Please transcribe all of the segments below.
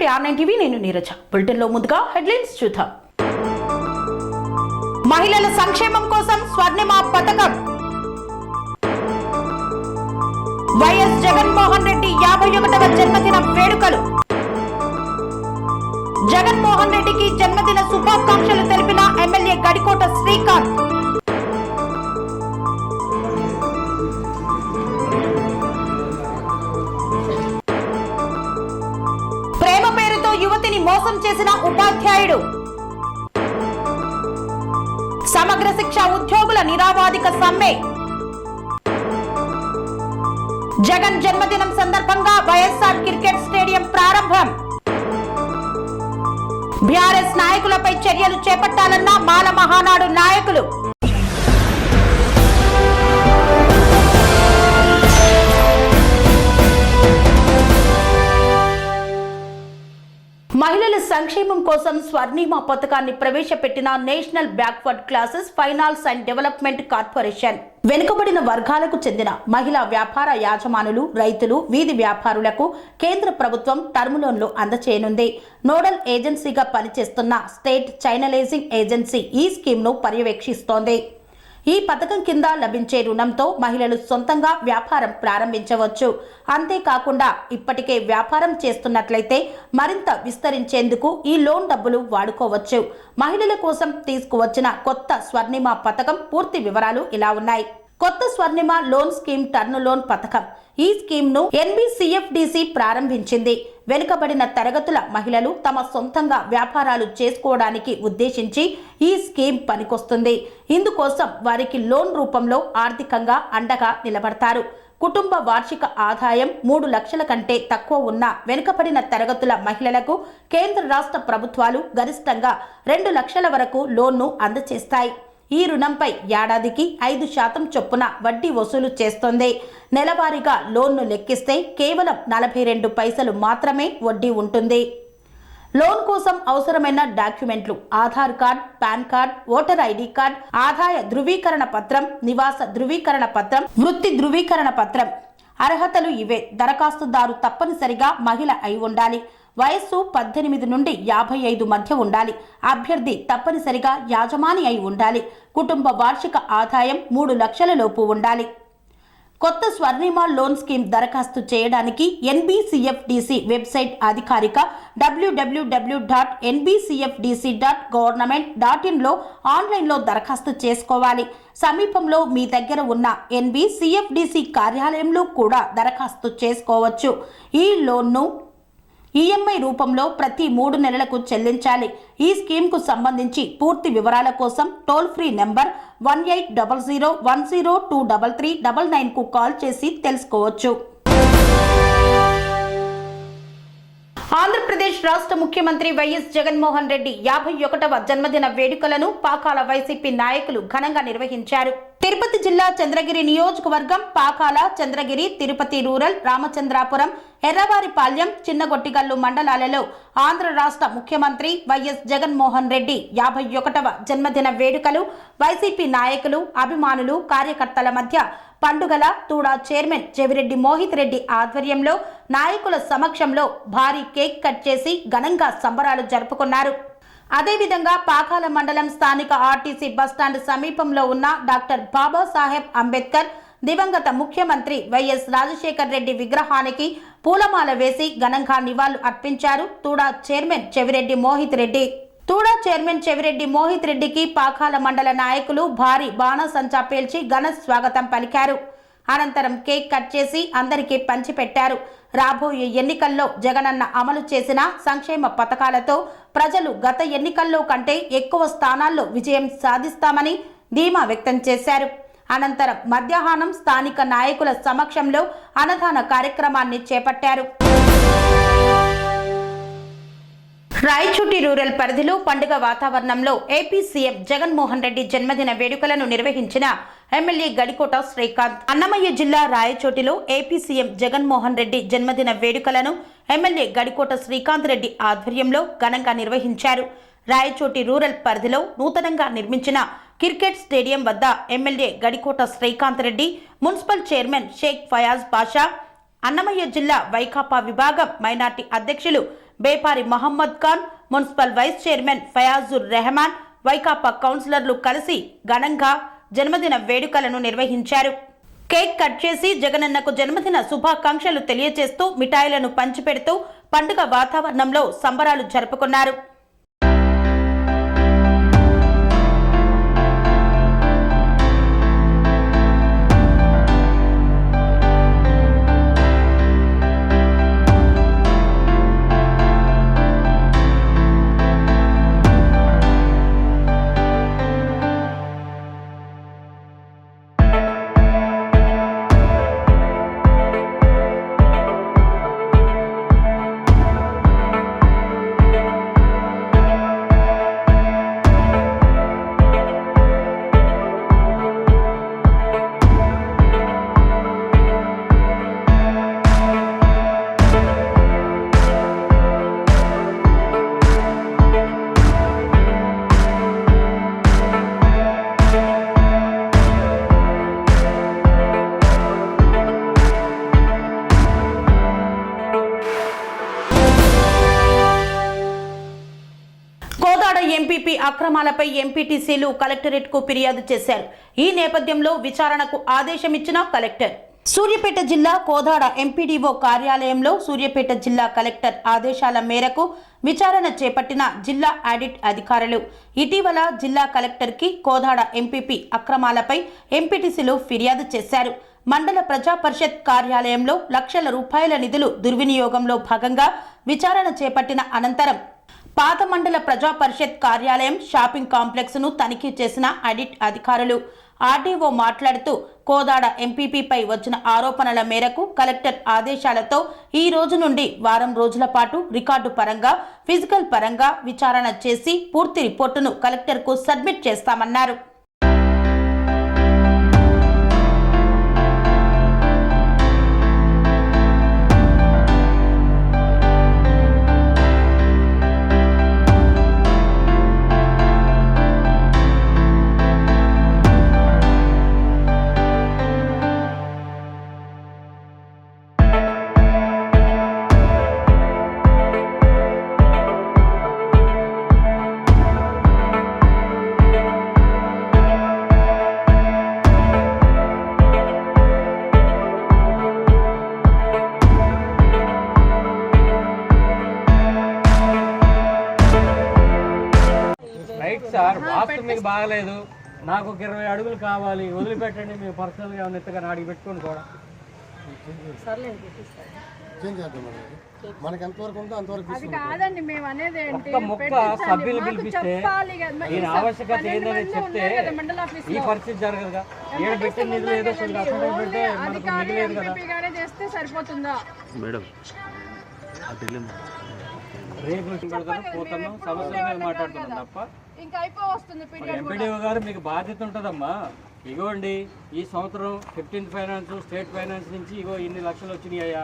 To R9 TV. నేను Neeraja. Bulletin లో ముందుగా హెడ్లైన్స్ చూద్దాం. మహిళల సంక్షేమం కోసం స్వర్ణిమ పథకం. వైఎస్ జగన్మోహన్ రెడ్డి 51వ జన్మదిన వేడుకలు. జగన్మోహన్ రెడ్డికి జన్మదిన శుభాకాంక్షలు తెలిపిన ఎమ్మెల్యే గడికోట శ్రీకాంత్. ప్రేమ పేరుతో యువతిని మోసం చేసిన ఉపాధ్యాయుడు. సమగ్ర శిక్ష ఉద్యోగుల నిరావాదిక సమ్మె. జగన్ జన్మదినం సందర్భంగా వైఎస్ఆర్ క్రికెట్ స్టేడియం ప్రారంభం. బీఆర్ఎస్ నాయకులపై చర్యలు చేపట్టాలన్న మాల మహానాడు నాయకులు. మహిళల సంక్షేమం కోసం స్వర్ణిమ పథకాన్ని ప్రవేశపెట్టిన national backward classes finance and development corporation వెనుకబడిన వర్గాలకు చెందిన మహిళా వ్యాపార యాజమానులు, రైతులు, వీధి వ్యాపారులకు కేంద్ర ప్రభుత్వం టర్మ్ లోన్లు అందచేయనుంది. నోడల్ ఏజెన్సీగా పనిచేస్తున్న స్టేట్ చైనలైజింగ్ ఏజెన్సీ ఈ స్కీమ్ను పర్యవేక్షిస్తోంది. ఈ పథకం కింద లభించే రుణంతో మహిళలు సొంతంగా వ్యాపారం ప్రారంభించవచ్చు. అంతేకాకుండా ఇప్పటికే వ్యాపారం చేస్తున్నట్లయితే మరింత విస్తరించేందుకు ఈ లోన్ డబ్బులు వాడుకోవచ్చు. మహిళల కోసం తీసుకువచ్చిన కొత్త స్వర్ణిమ పథకం పూర్తి వివరాలు ఇలా ఉన్నాయి. కొత్త స్వర్ణిమ లోన్ స్కీమ్ టర్మ్ లోన్ పథకం. ఈ స్కీమ్ ను NBCFDC ప్రారంభించింది. వెనుకబడిన తరగతుల మహిళలు తమ సొంతంగా వ్యాపారాలు చేసుకోవడానికి ఉద్దేశించి ఈ స్కీమ్ పనికొస్తుంది. ఇందుకోసం వారికి లోన్ రూపంలో ఆర్థికంగా అండగా నిలబడతారు. కుటుంబ వార్షిక ఆదాయం 3 లక్షల కంటే తక్కువ ఉన్న వెనుకబడిన తరగతుల మహిళలకు కేంద్ర రాష్ట్ర ప్రభుత్వాలు గరిష్టంగా 2 లక్షల వరకు లోన్ను అందజేస్తాయి. ఈ రుణంపై ఏడాదికి 5% చొప్పున వడ్డీ వసూలు చేస్తోంది. నెలవారీగా లోన్ను లెక్కిస్తే కేవలం 42 పైసలు మాత్రమే వడ్డీ ఉంటుంది. లోన్ కోసం అవసరమైన డాక్యుమెంట్లు: Aadhaar card, pan card, voter ID card, ఆదాయ ధృవీకరణ పత్రం, నివాస ధృవీకరణ పత్రం, వృత్తి ధృవీకరణ పత్రం. అర్హతలు ఇవే. దరఖాస్తుదారు తప్పనిసరిగా మహిళ అయి ఉండాలి. వయస్సు 18 నుండి 55 మధ్య ఉండాలి. అభ్యర్థి తప్పనిసరిగా యాజమాని అయి ఉండాలి. కుటుంబ వార్షిక ఆదాయం 3 లక్షల లోపు ఉండాలి. కొత్త స్వర్ణిమ లోన్ స్కీమ్ దరఖాస్తు చేయడానికి NBCFDC వెబ్సైట్ అధికారిక www.nbcfdc.government.in లో ఆన్లైన్లో దరఖాస్తు చేసుకోవాలి. సమీపంలో మీ దగ్గర ఉన్న NBCFDC కార్యాలయంలో కూడా దరఖాస్తు చేసుకోవచ్చు. ఈ లోన్ను EMI రూపంలో ప్రతి 3 నెలలకు చెల్లించాలి. ఈ స్కీమ్కు సంబంధించి పూర్తి వివరాల కోసం టోల్ ఫ్రీ నెంబర్ 180010233399 కు కాల్ చేసి తెలుసుకోవచ్చు. ఆంధ్రప్రదేశ్ రాష్ట్ర ముఖ్యమంత్రి వైఎస్ జగన్మోహన్ రెడ్డి 51వ జన్మదిన వేడుకలను పాకాల వైసీపీ నాయకులు ఘనంగా నిర్వహించారు. తిరుపతి జిల్లా చంద్రగిరి నియోజకవర్గం పాకాల, చంద్రగిరి, తిరుపతి రూరల్, రామచంద్రాపురం, ఎర్రవారిపాళ్యం, చిన్నగొట్టిగల్లు మండలాలలో ఆంధ్ర రాష్ట్ర ముఖ్యమంత్రి వైఎస్ జగన్మోహన్ రెడ్డి 51వ జన్మదిన వేడుకలు వైసీపీ నాయకులు, అభిమానులు, కార్యకర్తల మధ్య పండుగల తూడా చైర్మన్ చెవిరెడ్డి మోహిత్ రెడ్డి ఆధ్వర్యంలో నాయకుల సమక్షంలో భారీ కేక్ కట్ చేసి ఘనంగా సంబరాలు జరుపుకున్నారు. అదేవిధంగా పాకాల మండలం స్థానిక RTC బస్టాండ్ సమీపంలో ఉన్న డాక్టర్ బాబాసాహెబ్ అంబేద్కర్ దివంగత ముఖ్యమంత్రి వైఎస్ రాజశేఖర్ రెడ్డి విగ్రహానికి పూలమాల వేసి ఘనంగా నివాళులు అర్పించారు తూడా చైర్మన్ చెవిరెడ్డి మోహిత్ రెడ్డి. తూడా చైర్మన్ చెవిరెడ్డి మోహిత్ రెడ్డికి పాకాల మండల నాయకులు భారీ బాణసంచా పేల్చి ఘన స్వాగతం పలికారు. అనంతరం కేక్ కట్ చేసి అందరికీ పంచిపెట్టారు. రాబోయే ఎన్నికల్లో జగనన్న అమలు చేసిన సంక్షేమ పథకాలతో ప్రజలు గత ఎన్నికల్లో కంటే ఎక్కువ స్థానాల్లో విజయం సాధిస్తామని ధీమా వ్యక్తం చేశారు. అనంతరం మధ్యాహ్నం స్థానిక నాయకుల సమక్షంలో అన్నదాన కార్యక్రమాన్ని చేపట్టారు. రాయచోటి రూరల్ పరిధిలో పండుగ వాతావరణంలో ఏపీ సీఎం జగన్మోహన్ రెడ్డి జన్మదిన వేడుకలను నిర్వహించిన ఎమ్మెల్యే గడికోట శ్రీకాంత్. అన్నమయ్య జిల్లా రాయచోటిలో ఏపీ సీఎం జగన్మోహన్ రెడ్డి జన్మదిన వేడుకలను ఎమ్మెల్యే గడికోట శ్రీకాంత్ రెడ్డి ఆధ్వర్యంలో ఘనంగా నిర్వహించారు. రాయచోటి రూరల్ పరిధిలో నూతనంగా నిర్మించిన క్రికెట్ స్టేడియం వద్ద MLA Gadikota Srikanth Reddy, municipal chairman Shaik Fayaz Pasha, Annamayya జిల్లా వైకాపా విభాగం మైనార్టీ అధ్యక్షులు Bepari Mohammed Khan, municipal vice chairman Fayazur Rehman, Vaikapa కౌన్సిలర్లు కలిసి ఘనంగా జన్మదిన వేడుకలను నిర్వహించారు. కేక్ కట్ చేసి జగనన్నకు జన్మదిన శుభాకాంక్షలు తెలియజేస్తూ మిఠాయిలను పంచిపెడుతూ పండుగ వాతావరణంలో సంబరాలు జరుపుకున్నారు. ఎంపీపీ అక్రమాలపై ఎంపీటీసీలు కలెక్టరేట్కు ఫిర్యాదు చేశారు. ఈ నేపథ్యంలో విచారణకు ఆదేశమిచ్చిన కలెక్టర్. సూర్యాపేట జిల్లా కోదాడ ఎంపీడీఓ కార్యాలయంలో సూర్యాపేట జిల్లా కలెక్టర్ ఆదేశాల మేరకు విచారణ చేపట్టిన జిల్లా ఆడిట్ అధికారులు ఇటీవల జిల్లా కలెక్టర్కి కోదాడ ఎంపీపీ అక్రమాలపై ఎంపీటీసీలు ఫిర్యాదు చేశారు. మండల ప్రజా పరిషత్ కార్యాలయంలో లక్షల రూపాయల నిధులు దుర్వినియోగంలో భాగంగా విచారణ చేపట్టిన అనంతరం పాత మండల ప్రజా పరిషత్ కార్యాలయం షాపింగ్ కాంప్లెక్స్ ను తనిఖీ చేసిన ఆడిట్ అధికారులు. ఆర్డీఓ మాట్లాడుతూ కోదాడ ఎంపీపీపై వచ్చిన ఆరోపణల మేరకు కలెక్టర్ ఆదేశాలతో ఈ రోజు నుండి వారం రోజుల పాటు రికార్డు పరంగా, ఫిజికల్ పరంగా విచారణ చేసి పూర్తి రిపోర్టును కలెక్టర్కు సబ్మిట్ చేస్తామన్నారు. సార్ వాస్తు మీకు బాగలేదు, నాకు 20 అడుగులు కావాలి, వదిలిపెట్టండి. మీరు పర్సనల్గా ఏమైనా ఎత్తగా నాడికి పెట్టుకొని కూడా మనకి ఎంతవరకు ఉందో అంతవరకు అది కాదండి. మేము అనేది ఏంటి, ఒక్క మొక్క సభ్యులు పిలిపిస్తే దీని ఆవశ్యకత ఏందని చెప్తే ఈ పరిస్థితి జరగదుగా. ఏడు పెట్టిన నిధులు ఏదో కొంచెం అసలు పెడితే మనకు మిగిలేదు కదా. చేస్తే సరిపోతుందా మేడం? రేపు పెడతాను, పోతున్నాం, సమస్యల మీద మాట్లాడుతున్నాం తప్ప. ఇంకా అయిపో వస్తుంది. ఎంపీడీఓ గారు మీకు బాధ్యత ఉంటుందమ్మా. ఇగోండి, ఈ సంవత్సరం 15th ఫైనాన్స్, స్టేట్ ఫైనాన్స్ నుంచి ఇగో ఇన్ని లక్షలు వచ్చినాయ్యా.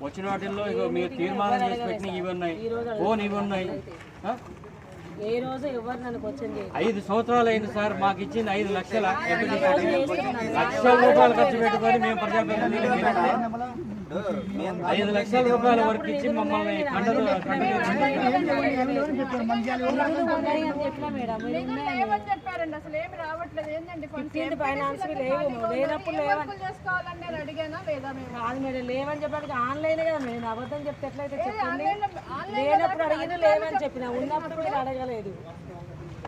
వచ్చిన వాటిల్లో ఇగో మీరు తీర్మానం చేసి పెట్టిన ఇవి ఉన్నాయి, ఫోన్ ఇవి ఉన్నాయి. ఏ రోజు ఎవరు నన్ను వచ్చింది 5 సంవత్సరాలు అయింది సార్. మాకు ఇచ్చింది 5 లక్షల లక్షల రూపాయలు ఖర్చు పెట్టుకొని మేము ప్రజాప్రతినిధులు 5 లక్షల రూపాయల వరకు ఇచ్చి మమ్మల్ని చెప్పారండి. అసలు ఏమి రావట్లేదు. ఏంటండి ఫైనాన్స్ లేనప్పుడు చేసుకోవాలని అడిగానా లేదా? కాదు మేడం, లేవని చెప్పడానికి ఆన్లైన్ కదా. నేను అబద్ధం చెప్తే ఎట్లయితే చెప్పండి. లేనప్పుడు అడిగిన లేవని చెప్పిన, ఉన్నప్పుడు కూడా అడగలేదు.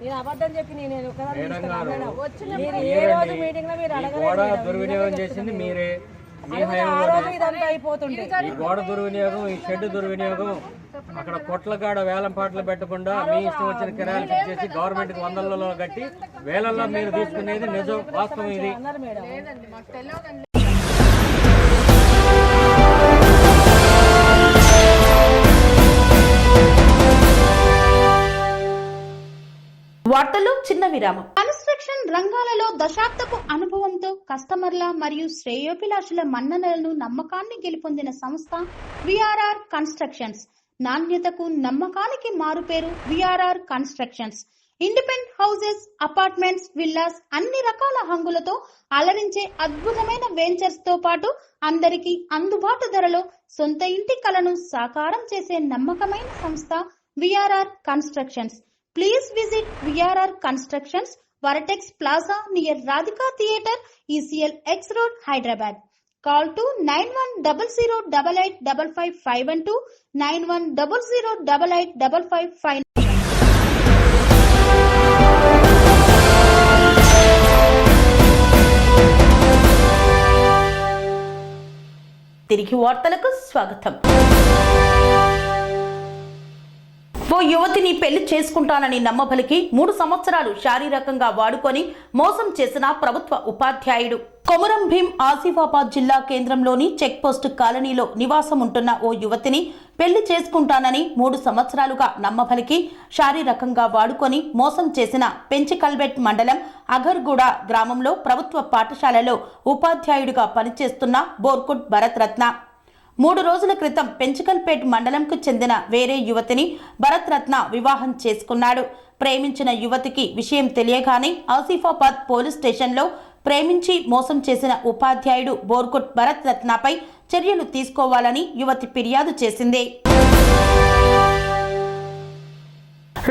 నేను అబద్ధం చెప్పి నేను మీరు ఏ రోజు మీటింగ్ లో మీరు అడగలేదు. దుర్వినియోగం చేసింది మీరే. ఈ గోడ దుర్వినియోగం, ఈ షెడ్ దుర్వినియోగం, అక్కడ కొట్లకాడ వేలం పాటలు పెట్టకుండా మీ ఇష్టం వచ్చిన కిరాయిలు ఫిక్స్ చేసి గవర్నమెంట్కి 100లలో కట్టి వేలల్లో మీరు తీసుకునేది నిజం, వాస్తవం ఇది. వార్తల్లో చిన్న విరామం. కన్స్ట్రక్షన్ రంగాలలో దశాబ్దపు అనుభవంతో కస్టమర్ల మరియు శ్రేయోభిలాషుల మన్ననలను, నమ్మకాన్ని గెలుపొందిన సంస్థ విఆర్ఆర్ కన్స్ట్రక్షన్స్. నాణ్యతకు, నమ్మకానికి మారుపేరు VRR constructions. Independent houses, apartments, villas అన్ని రకాల హంగులతో అలరించే అద్భుతమైన వెంచర్స్ తో పాటు అందరికీ అందుబాటు ధరలో సొంత ఇంటి కలను సాకారం చేసే నమ్మకమైన సంస్థ VRR constructions. Please visit VRR constructions, వరటెక్స్ plaza near Radhika theatre, ECL X Road, Hyderabad. Call to 9100885552, 9100885559. తిరిగి వార్తలకు స్వాగతం. ఓ యువతిని పెళ్లి చేసుకుంటానని నమ్మబలికి 3 సంవత్సరాలు శారీరకంగా వాడుకొని మోసం చేసిన ప్రభుత్వ ఉపాధ్యాయుడు. కొమురం భీం ఆసిఫాబాద్ జిల్లా కేంద్రంలోని చెక్ పోస్ట్ కాలనీలో నివాసం ఉంటున్న ఓ యువతిని పెళ్లి చేసుకుంటానని 3 సంవత్సరాలుగా నమ్మబలికి శారీరకంగా వాడుకొని మోసం చేసిన పెంచికల్బెట్ మండలం అగర్గూడ గ్రామంలో ప్రభుత్వ పాఠశాలలో ఉపాధ్యాయుడిగా పనిచేస్తున్న బోర్కుట్ భరత్ రత్న 3 రోజుల క్రితం పెంచికల్పేట్ మండలంకు చెందిన వేరే యువతిని భరత్ రత్న వివాహం చేసుకున్నాడు. ప్రేమించిన యువతికి విషయం తెలియగానే ఆసిఫాబాద్ పోలీస్ స్టేషన్లో ప్రేమించి మోసం చేసిన ఉపాధ్యాయుడు బోర్కుట్ భరత్ రత్నపై చర్యలు తీసుకోవాలని యువతి ఫిర్యాదు చేసింది.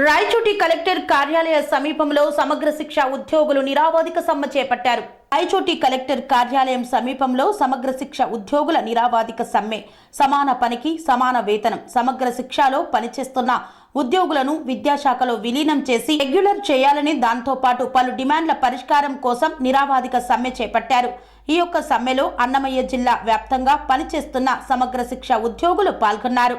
రాయచోటి కలెక్టర్ కార్యాలయ సమీపంలో సమగ్ర శిక్ష ఉద్యోగులు నిరావాదిక సమ్మె చేపట్టారు. రాయచోటి కలెక్టర్ కార్యాలయం సమీపంలో సమగ్ర శిక్ష ఉద్యోగుల నిరావాదిక సమ్మె. సమాన పనికి సమాన వేతనం, సమగ్ర శిక్షలో పనిచేస్తున్న ఉద్యోగులను విద్యాశాఖలో విలీనం చేసి రెగ్యులర్ చేయాలని, దాంతో పాటు పలు డిమాండ్ల పరిష్కారం కోసం నిరావాదిక సమ్మె చేపట్టారు. ఈ యొక్క సమ్మెలో అన్నమయ్య జిల్లా వ్యాప్తంగా పనిచేస్తున్న సమగ్ర శిక్ష ఉద్యోగులు పాల్గొన్నారు.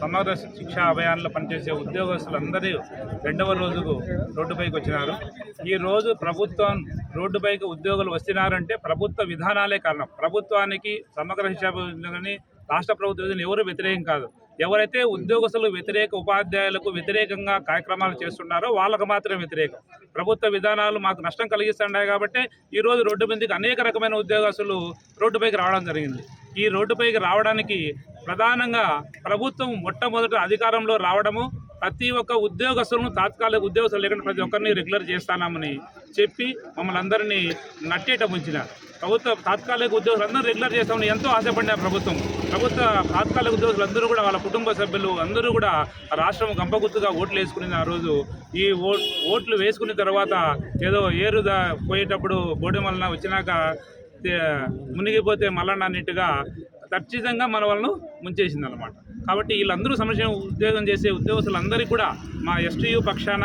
సమగ్ర శిక్షా అభియాన్లో పనిచేసే ఉద్యోగస్తులందరూ 2వ రోజుకు రోడ్డుపైకి వచ్చినారు. ఈ రోజు ప్రభుత్వం రోడ్డుపైకి ఉద్యోగులు వస్తున్నారంటే ప్రభుత్వ విధానాలే కారణం. ప్రభుత్వానికి సమగ్ర శిక్షా కానీ రాష్ట్ర ప్రభుత్వం ఎవరు వ్యతిరేకం కాదు. ఎవరైతే ఉద్యోగస్తులు వ్యతిరేక ఉపాధ్యాయులకు వ్యతిరేకంగా కార్యక్రమాలు చేస్తున్నారో వాళ్ళకు మాత్రమే వ్యతిరేకం. ప్రభుత్వ విధానాలు మాకు నష్టం కలిగిస్తున్నాయి కాబట్టి ఈరోజు రోడ్డు మీదకి అనేక రకమైన ఉద్యోగస్తులు రోడ్డుపైకి రావడం జరిగింది. ఈ రోడ్డుపైకి రావడానికి ప్రధానంగా ప్రభుత్వం మొట్టమొదట అధికారంలో రావడము, ప్రతి ఒక్క ఉద్యోగస్తులను తాత్కాలిక ఉద్యోగస్తులు లేకుండా ప్రతి ఒక్కరిని రెగ్యులర్ చేస్తామని చెప్పి మమ్మల్ని అందరినీ నట్టేట ముంచిన ప్రభుత్వ తాత్కాలిక ఉద్యోగులందరూ రెగ్యులర్ చేస్తామని ఎంతో ఆశపడిన ప్రభుత్వ తాత్కాలిక ఉద్యోగులందరూ కూడా వాళ్ళ కుటుంబ సభ్యులు అందరూ కూడా రాష్ట్రం గంపగుత్తుగా ఓట్లు వేసుకుని ఆ రోజు ఈ ఓట్లు వేసుకున్న తర్వాత ఏదో ఏరుదా పోయేటప్పుడు బోడి వలన వచ్చినాక మునిగిపోతే మల్లన్నట్టుగా ఖచ్చితంగా మన వాళ్ళను ముంచేసింది అనమాట. కాబట్టి వీళ్ళందరూ సమస్య ఉద్యోగం చేసే ఉద్యోగస్తులందరికీ కూడా మా STU పక్షాన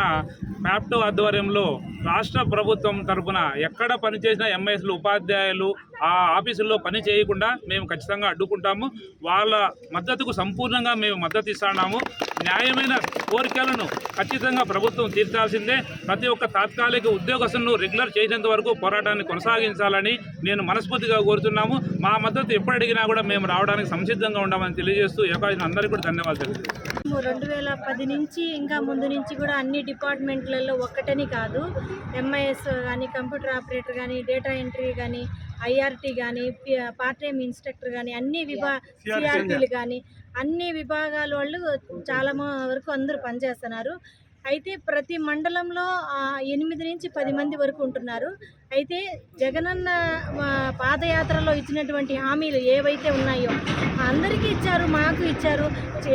ప్యాప్టో ఆధ్వర్యంలో రాష్ట్ర ప్రభుత్వం తరఫున ఎక్కడ పనిచేసిన ఎంఐఎస్లు ఉపాధ్యాయులు ఆ ఆఫీసుల్లో పని చేయకుండా మేము ఖచ్చితంగా అడ్డుకుంటాము. వాళ్ళ మద్దతుకు సంపూర్ణంగా మేము మద్దతు ఇస్తున్నాము. న్యాయమైన కోరికలను ఖచ్చితంగా ప్రభుత్వం తీర్చాల్సిందే. ప్రతి ఒక్క తాత్కాలిక ఉద్యోగస్తులను రెగ్యులర్ చేసేంత వరకు పోరాటాన్ని కొనసాగించాలని నేను మనస్ఫూర్తిగా కోరుతున్నాము. మా మద్దతు ఎప్పుడు అడిగినా కూడా మేము రావడానికి సంసిద్ధంగా ఉండమని తెలియజేస్తూ ఏకాశం అందరికీ కూడా ధన్యవాదాలు. 2010 నుంచి ఇంకా ముందు నుంచి కూడా అన్ని డిపార్ట్మెంట్లలో ఒక్కటని కాదు, MIS కానీ, కంప్యూటర్ ఆపరేటర్ కానీ, డేటా ఎంట్రీ కానీ, IRT కానీ, పార్ట్ టైం ఇన్స్ట్రక్టర్ కానీ, అన్ని CRPలు కానీ అన్ని విభాగాల వాళ్ళు చాలా వరకు అందరూ పనిచేస్తున్నారు. అయితే ప్రతి మండలంలో 8 నుంచి 10 మంది వరకు ఉంటున్నారు. అయితే జగనన్న పాదయాత్రలో ఇచ్చినటువంటి హామీలు ఏవైతే ఉన్నాయో అందరికీ ఇచ్చారు, మాకు ఇచ్చారు.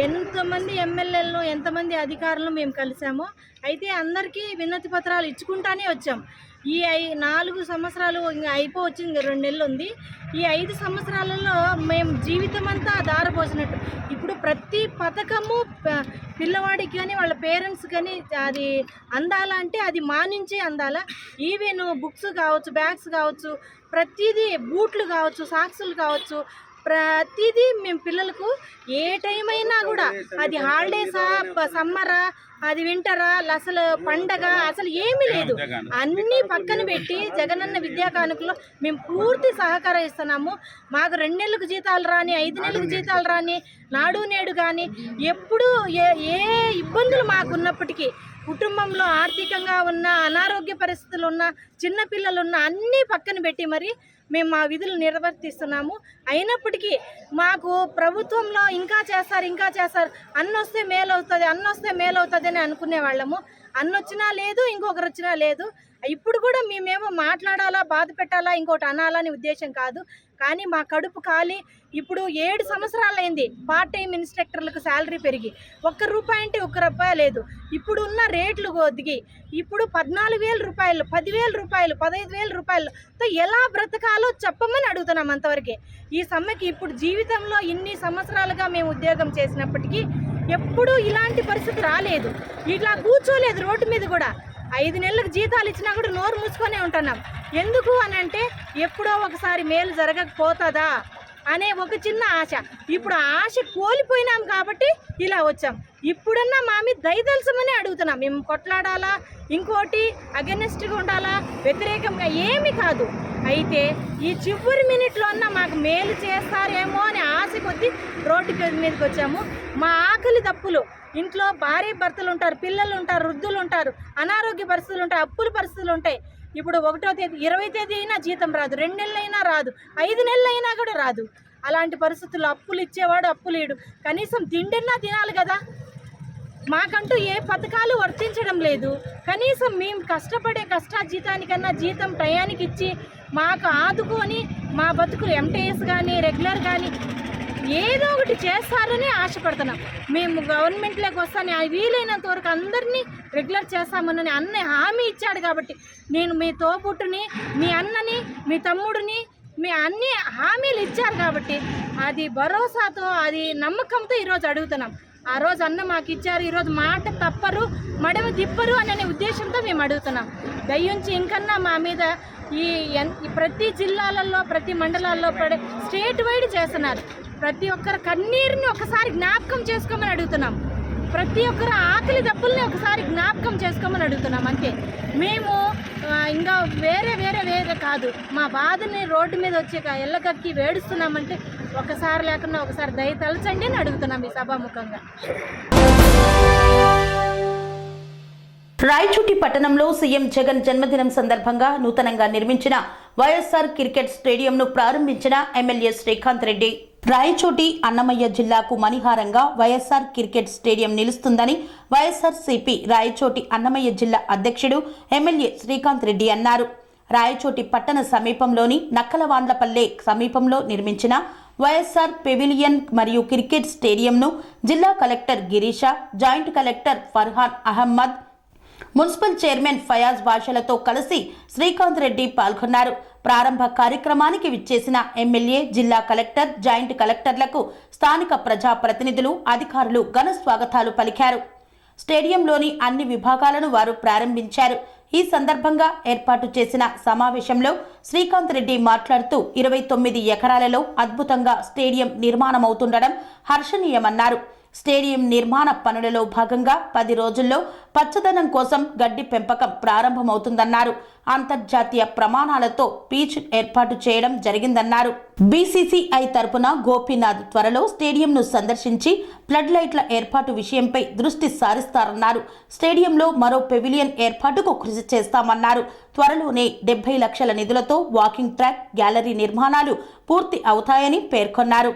ఎంతమంది ఎమ్మెల్యేలను ఎంతమంది అధికారులను మేము కలిసామో అయితే అందరికీ వినతి పత్రాలు ఇచ్చుకుంటానే వచ్చాం. ఈ 4 సంవత్సరాలు ఇంకా అయిపోవచ్చింది, ఇంకా 2 నెలలు ఉంది. ఈ 5 సంవత్సరాలలో మేము జీవితం అంతా దారపోసినట్టు ఇప్పుడు ప్రతి పథకము పిల్లవాడికి కానీ వాళ్ళ పేరెంట్స్ కానీ అది అందాలంటే అది మా నుంచే అందాలా. ఈవెన్ బుక్స్ కావచ్చు, బ్యాగ్స్ కావచ్చు, ప్రతిదీ బూట్లు కావచ్చు, సాక్సులు కావచ్చు, ప్రతిదీ మేము పిల్లలకు ఏ టైం అయినా కూడా అది హాలిడేసా, సమ్మరా, అది వింటరా, అసలు పండగ అసలు ఏమీ లేదు. అన్నీ పక్కన పెట్టి జగనన్న విద్యా కానుకలో మేము పూర్తి సహకారం ఇస్తున్నాము. మాకు 2 నెలలకు జీతాలు రాని, 5 నెలలకు జీతాలు రాని, నాడు నేడు కానీ ఎప్పుడు ఏ ఇబ్బందులు మాకున్నప్పటికీ కుటుంబంలో ఆర్థికంగా ఉన్న, అనారోగ్య పరిస్థితులు ఉన్న, చిన్నపిల్లలు ఉన్న అన్నీ పక్కన పెట్టి మరి మేము మా విధులు నిర్వర్తిస్తున్నాము. అయినప్పటికీ మాకు ప్రభుత్వంలో ఇంకా చేస్తారు, అన్నొస్తే మేలవుతుంది అని అనుకునే వాళ్ళము. అన్నొచ్చినా లేదు, ఇంకొకరు వచ్చినా లేదు. ఇప్పుడు కూడా మేమేమో మాట్లాడాలా, బాధ పెట్టాలా, ఇంకోటి అనాలని ఉద్దేశం కాదు. కానీ మా కడుపు ఖాళీ. ఇప్పుడు 7 సంవత్సరాలైంది పార్ట్ టైం ఇన్స్ట్రక్టర్లకు శాలరీ పెరిగి ₹1 అంటే ₹1 లేదు. ఇప్పుడు ఉన్న రేట్లు దిగి ఇప్పుడు ₹14,000, ₹10,000, ₹15,000తో ఎలా బ్రతకాలో చెప్పమని అడుగుతున్నాం. అంతవరకే ఈ సమ్మెకి. ఇప్పుడు జీవితంలో ఇన్ని సంవత్సరాలుగా మేము ఉద్యోగం చేసినప్పటికీ ఎప్పుడూ ఇలాంటి పరిస్థితి రాలేదు. ఇట్లా కూర్చోలేదు రోడ్డు మీద కూడా. 5 నెలలకు జీతాలు ఇచ్చినా కూడా నోరు మూసుకొనే ఉంటున్నాం. ఎందుకు అని అంటే ఎప్పుడో ఒకసారి మేలు జరగకపోతుందా అనే ఒక చిన్న ఆశ. ఇప్పుడు ఆశ కోల్పోయినాం కాబట్టి ఇలా వచ్చాం. ఇప్పుడన్నా మా మీద దయదలసమని అడుగుతున్నాం. మేము కొట్లాడాలా, ఇంకోటి అగెనెస్ట్గా ఉండాలా, వ్యతిరేకంగా ఏమీ కాదు. అయితే ఈ చివరి మినిట్లో అన్నా మాకు మేలు చేస్తారేమో అని ఆశ కొద్దీ రోడ్డు మీదకి వచ్చాము. మా ఆకలి దప్పులు, ఇంట్లో భార్య భర్తలు ఉంటారు, పిల్లలు ఉంటారు, వృద్ధులు ఉంటారు, అనారోగ్య పరిస్థితులు ఉంటాయి, అప్పుల పరిస్థితులు ఉంటాయి. ఇప్పుడు 1వ తేదీ 20వ తేదీ అయినా జీతం రాదు, 2 నెలలైనా రాదు, 5 నెలలైనా కూడా రాదు. అలాంటి పరిస్థితుల్లో అప్పులు ఇచ్చేవాడు అప్పులేడు. కనీసం తిండిన్నా తినాలి కదా. మాకంటూ ఏ పథకాలు వర్తించడం లేదు. కనీసం మేము కష్టపడే కష్టాజీతానికన్నా జీతం టయానికి ఇచ్చి మాకు ఆదుకొని మా బతుకులు ఎంటీఎస్ కానీ రెగ్యులర్ కానీ ఏదో ఒకటి చేస్తారని ఆశపడుతున్నాం. మేము గవర్నమెంట్లోకి వస్తాను, వీలైనంత వరకు అందరినీ రెగ్యులర్ చేస్తామని అన్న హామీ ఇచ్చాడు. కాబట్టి నేను మీ తోబుట్టుని, మీ అన్నని, మీ తమ్ముడిని, మీ అన్ని హామీలు ఇచ్చారు కాబట్టి అది భరోసాతో, అది నమ్మకంతో ఈరోజు అడుగుతున్నాం. ఆ రోజు అన్న మాకు ఇచ్చారు, ఈరోజు మాట తప్పరు, మడమ తిప్పరు అనే ఉద్దేశంతో మేము అడుగుతున్నాం. దయ్యుంచి ఇంకన్నా మా మీద ఈ ప్రతి జిల్లాలలో, ప్రతి మండలాల్లో స్టేట్ వైడ్ చేస్తున్నారు. ప్రతి ఒక్కరి కన్నీరుని ఒకసారి జ్ఞాపకం చేసుకోమని అడుగుతున్నాం. ప్రతి ఒక్కరు ఆకలి దప్పుల్ని ఒకసారి జ్ఞాపకం చేసుకోమని అడుగుతున్నాం. అంతే. మేము ఇంకా వేరే కాదు. మా బాధని రోడ్డు మీద వచ్చి ఎల్లగక్కి వేడుస్తున్నామంటే ఒకసారి లేకుండా ఒకసారి దయ తలచండి అని అడుగుతున్నాం ఈ సభాముఖంగా. రాయచోటి పట్టణంలో సీఎం జగన్ జన్మదినం సందర్భంగా నూతనంగా నిర్మించిన వైఎస్ఆర్ క్రికెట్ స్టేడియంను ప్రారంభించిన ఎమ్మెల్యే శ్రీకాంత్ రెడ్డి. రాయచోటి అన్నమయ్య జిల్లాకు మణిహారంగా వైఎస్ఆర్ క్రికెట్ స్టేడియం నిలుస్తుందని వైఎస్ఆర్సీపీ రాయచోటి అన్నమయ్య జిల్లా అధ్యక్షుడు ఎమ్మెల్యే శ్రీకాంత్ రెడ్డి అన్నారు. రాయచోటి పట్టణ సమీపంలోని నక్కలవాండ్లపల్లె సమీపంలో నిర్మించిన వైఎస్ఆర్ పెవిలియన్ మరియు క్రికెట్ స్టేడియంను జిల్లా collector Girisha, joint collector Farhan Ahmed, municipal chairman Fayaz బాషాలతో కలిసి శ్రీకాంత్ రెడ్డి పాల్గొన్నారు. ప్రారంభ కార్యక్రమానికి విచ్చేసిన ఎమ్మెల్యే, జిల్లా కలెక్టర్, జాయింట్ కలెక్టర్లకు స్థానిక ప్రజాప్రతినిధులు, అధికారులు ఘన స్వాగతాలు పలికారు. స్టేడియంలోని అన్ని విభాగాలను వారు ప్రారంభించారు. ఈ సందర్భంగా ఏర్పాటు చేసిన సమావేశంలో శ్రీకాంత్ రెడ్డి మాట్లాడుతూ 29 ఎకరాలలో అద్భుతంగా స్టేడియం నిర్మాణమవుతుండడం హర్షణీయమన్నారు. స్టేడియం నిర్మాణ పనులలో భాగంగా 10 రోజుల్లో పచ్చదనం కోసం గడ్డి పెంపకం ప్రారంభమవుతుందన్నారు. అంతర్జాతీయ ప్రమాణాలతో పీచ్ ఏర్పాటు చేయడం జరిగిందన్నారు. బీసీసీఐ తరపున గోపీనాథ్ త్వరలో స్టేడియంను సందర్శించి ఫ్లడ్ లైట్ల ఏర్పాటు విషయంపై దృష్టి సారిస్తారన్నారు. స్టేడియంలో మరో పెవిలియన్ ఏర్పాటుకు కృషి చేస్తామన్నారు. త్వరలోనే 70 లక్షల నిధులతో వాకింగ్ ట్రాక్, గ్యాలరీ నిర్మాణాలు పూర్తి అవుతాయని పేర్కొన్నారు.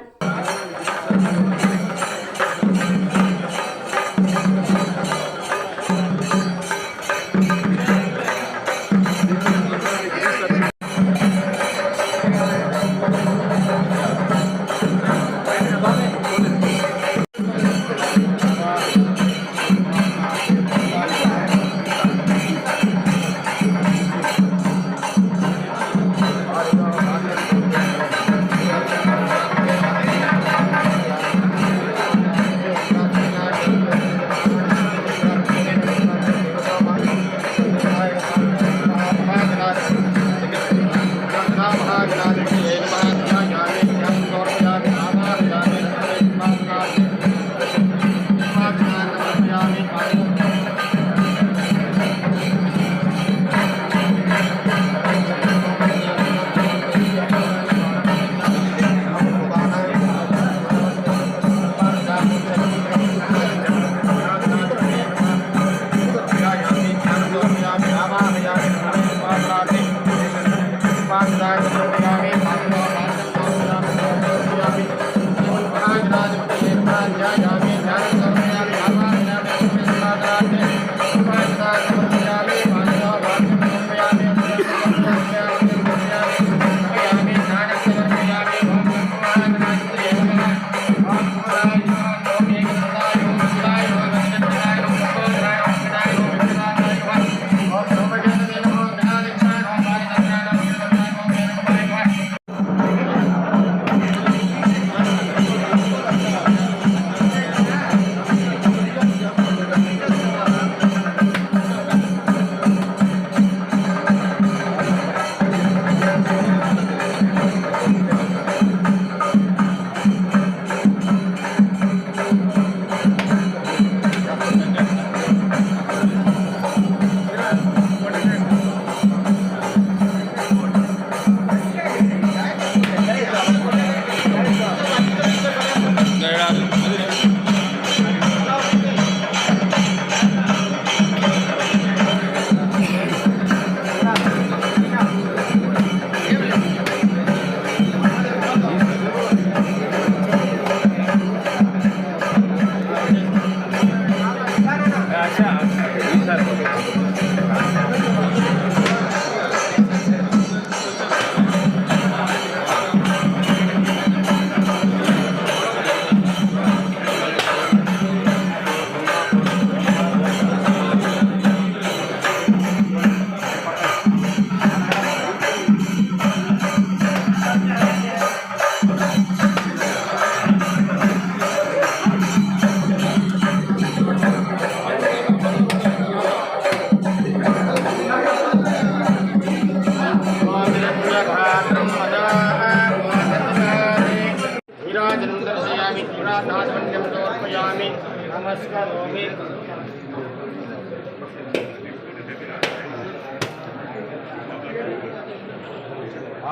नमस्कारोमि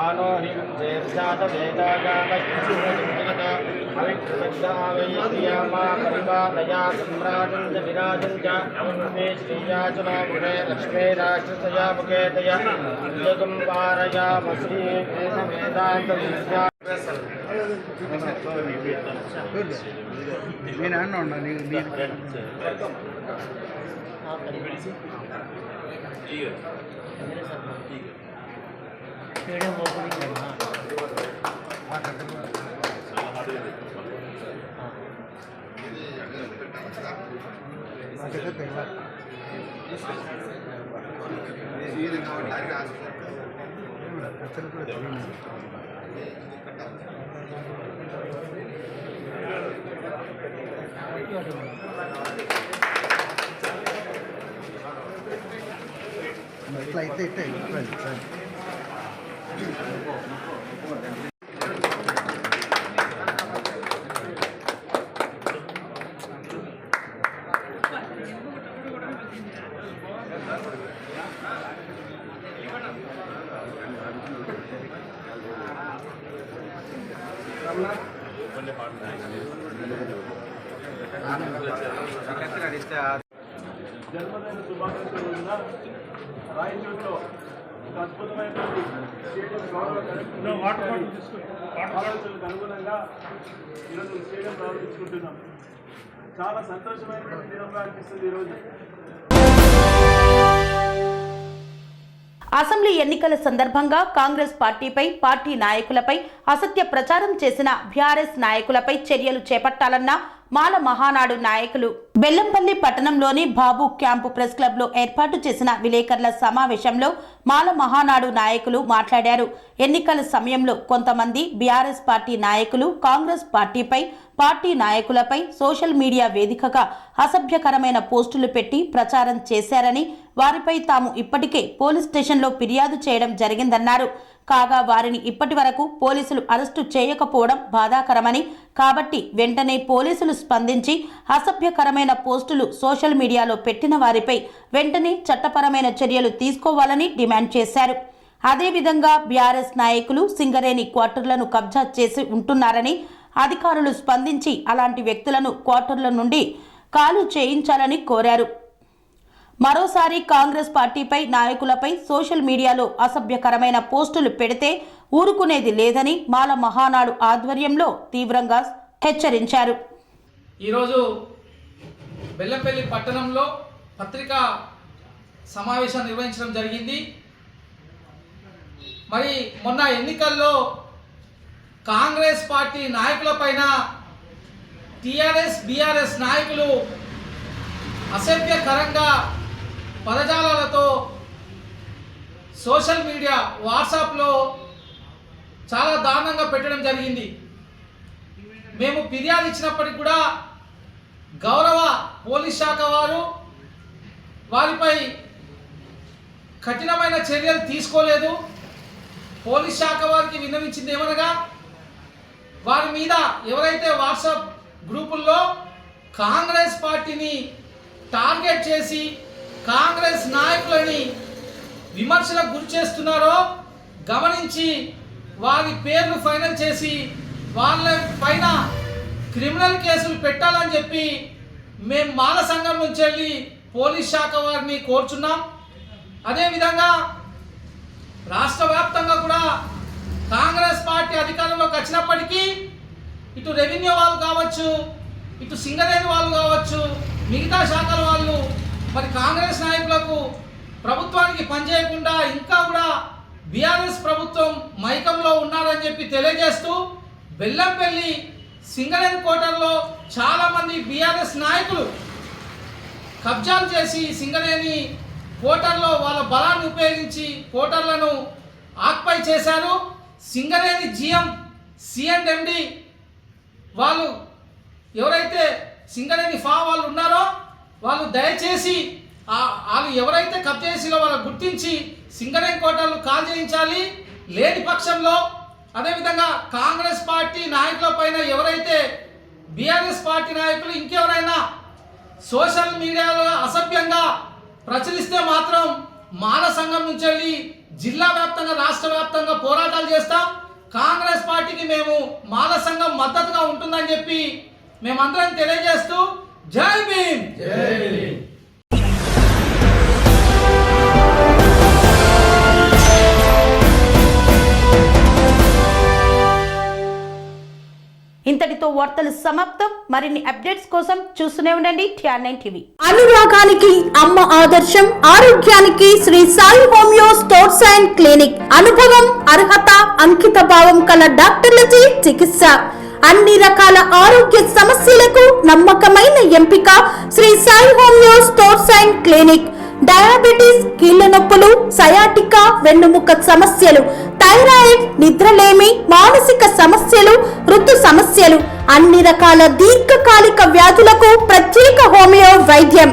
आनोहिं देवजातवेदागामश्चिरजिगत परिपालया सम्राजं च विराजं च मे श्रीयाचनामुखे लक्ष्मीराक्षसया मुखेतया जगं पारयामसि वेदान्तविद्या నేను అన్నా ఉన్నా ఇట్లా అయితే జన్మదిన శుభాకాంక్షల రోజున రాయచోటిలో ఒక అద్భుతమైనటువంటి స్టేడియం గౌరవ ఆలోచనలకు అనుగుణంగా ఈరోజు స్టేడియం ప్రారంభించుకుంటున్నాం. చాలా సంతోషమైనటువంటి దినంగా అనిపిస్తుంది ఈరోజు. అసెంబ్లీ ఎన్నికల సందర్భంగా కాంగ్రెస్ పార్టీపై, పార్టీ నాయకులపై అసత్య ప్రచారం చేసిన బీఆర్ఎస్ నాయకులపై చర్యలు చేపట్టాలన్న మాల మహానాడు నాయకులు బెల్లంపల్లి పట్టణంలోని బాబు క్యాంపు ప్రెస్ క్లబ్ లో ఏర్పాటు చేసిన విలేకరుల సమావేశంలో మాల మహానాడు నాయకులు మాట్లాడారు. ఎన్నికల సమయంలో కొంతమంది బీఆర్ఎస్ పార్టీ నాయకులు కాంగ్రెస్ పార్టీపై, పార్టీ నాయకులపై సోషల్ మీడియా వేదికగా అసభ్యకరమైన పోస్టులు పెట్టి ప్రచారం చేశారని, వారిపై తాము ఇప్పటికే పోలీస్ స్టేషన్లో ఫిర్యాదు చేయడం జరిగిందన్నారు. కాగా వారిని ఇప్పటి వరకు పోలీసులు అరెస్టు చేయకపోవడం బాధాకరమని, కాబట్టి వెంటనే పోలీసులు స్పందించి అసభ్యకరమైన పోస్టులు సోషల్ మీడియాలో పెట్టిన వారిపై వెంటనే చట్టపరమైన చర్యలు తీసుకోవాలని డిమాండ్ చేశారు. అదేవిధంగా బీఆర్ఎస్ నాయకులు సింగరేణి క్వార్టర్లను కబ్జా చేసి ఉంటున్నారని, అధికారులు స్పందించి అలాంటి వ్యక్తులను క్వార్టర్ల నుండి ఖాళీ చేయించాలని కోరారు. మరోసారి కాంగ్రెస్ పార్టీపై, నాయకులపై సోషల్ మీడియాలో అసభ్యకరమైన పోస్టులు పెడితే ఊరుకునేది లేదని మాల మహానాడు ఆధ్వర్యంలో తీవ్రంగా హెచ్చరించారు. ఈరోజు బెల్లంపల్లి పట్టణంలో పత్రికా సమావేశం నిర్వహించడం జరిగింది. మరి మొన్న ఎన్నికల్లో కాంగ్రెస్ పార్టీ నాయకులపైన టీఆర్ఎస్, బీఆర్ఎస్ నాయకులు అసభ్యకరంగా పదజాలాలతో సోషల్ మీడియా, వాట్సాప్లో చాలా దారుణంగా పెట్టడం జరిగింది. మేము ఫిర్యాదు ఇచ్చినప్పటికీ కూడా గౌరవ పోలీస్ శాఖ వారు వారిపై కఠినమైన చర్యలు తీసుకోలేదు. పోలీస్ శాఖ వారికి విన్నవించింది ఏమనగా, వారి మీద ఎవరైతే వాట్సాప్ గ్రూపుల్లో కాంగ్రెస్ పార్టీని టార్గెట్ చేసి కాంగ్రెస్ నాయకులని విమర్శలకు గురి చేస్తున్నారో గమనించి వారి పేర్లు ఫైనల్ చేసి వాళ్ళ పైన క్రిమినల్ కేసులు పెట్టాలని చెప్పి మేము మాల సంఘం నుంచి వెళ్ళి పోలీస్ శాఖ వారిని కోరుచున్నాం. అదేవిధంగా రాష్ట్ర వ్యాప్తంగా కూడా కాంగ్రెస్ పార్టీ అధికారంలోకి వచ్చినప్పటికీ ఇటు రెవెన్యూ వాళ్ళు కావచ్చు, ఇటు సింగరేణి వాళ్ళు కావచ్చు, మిగతా శాఖల వాళ్ళు మరి కాంగ్రెస్ నాయకులకు ప్రభుత్వానికి పనిచేయకుండా ఇంకా కూడా బీఆర్ఎస్ ప్రభుత్వం మైకంలో ఉన్నారని చెప్పి తెలియజేస్తూ బెల్లంపల్లి సింగరేణి కోటర్లో చాలామంది బీఆర్ఎస్ నాయకులు కబ్జాలు చేసి సింగరేణి కోటర్లో వాళ్ళ బలాన్ని ఉపయోగించి కోటర్లను ఆక్పై చేశారు. సింగరేణి జిఎం సిఎండి వాళ్ళు ఎవరైతే సింగరేణి వాళ్ళు ఉన్నారో వాళ్ళు దయచేసి వాళ్ళు ఎవరైతే కబ్జా చేసిలో వాళ్ళని గుర్తించి సింగరేణి కోటర్లు కాల్ చేయించాలి. లేని పక్షంలో అదేవిధంగా కాంగ్రెస్ పార్టీ నాయకుల పైన ఎవరైతే బీఆర్ఎస్ పార్టీ నాయకులు ఇంకెవరైనా సోషల్ మీడియాలో అసభ్యంగా ప్రచురిస్తే మాత్రం మాల సంఘం నుంచి వెళ్ళి జిల్లా వ్యాప్తంగా రాష్ట్ర వ్యాప్తంగా పోరాటాలు చేస్తాం. కాంగ్రెస్ పార్టీకి మేము మాల సంఘం మద్దతుగా ఉంటుందని చెప్పి మేమందరం తెలియజేస్తూ జై భీమ్. ఇంతటితో వార్తలు సమాప్తం. మరిన్ని అప్డేట్స్ కోసం చూస్తూనే ఉండండి TR9 టీవీ. అనురాగానికి అమ్మ ఆదర్శం, ఆరోగ్యానికి Sri Sai homeo stores and clinic. అనుభవం, అర్హత, అంకిత భావం కల డాక్టర్లచే చికిత్స. అన్ని రకాల ఆరోగ్య సమస్యలకు నమ్మకమైన ఎంపిక Sri Sai homeo stores and clinic. Diabetes, కీళ్ల నొప్పులు, సయాటికా, వెన్నుముక సమస్యలు, థైరాయిడ్, నిద్రలేమి, మానసిక సమస్యలు, ఋతు సమస్యలు, అన్ని రకాల దీర్ఘకాలిక వ్యాధులకు ప్రత్యేక హోమియో వైద్యం.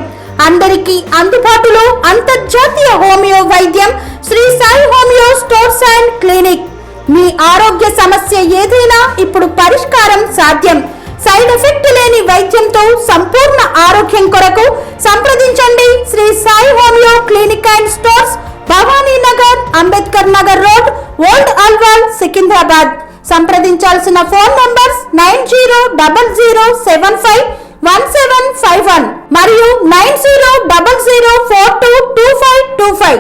అందరికీ అందుబాటులో అంతర్జాతీయ హోమియో వైద్యం Sri Sai homeo stores and clinic. మీ ఆరోగ్య సమస్య ఏదైనా ఇప్పుడు పరిష్కారం సాధ్యం. సైడ్ ఎఫెక్ట్ లేని వైద్యంతో సంపూర్ణ ఆరోగ్యం కొరకు సంప్రదించండి Sri Sai homeo clinic and stores, Bhavani Nagar, Ambedkar Nagar road, old Alwal, Secunderabad. సంప్రదించాల్సిన ఫోన్ నంబర్స్ 9000751751 మరియు 9000422525.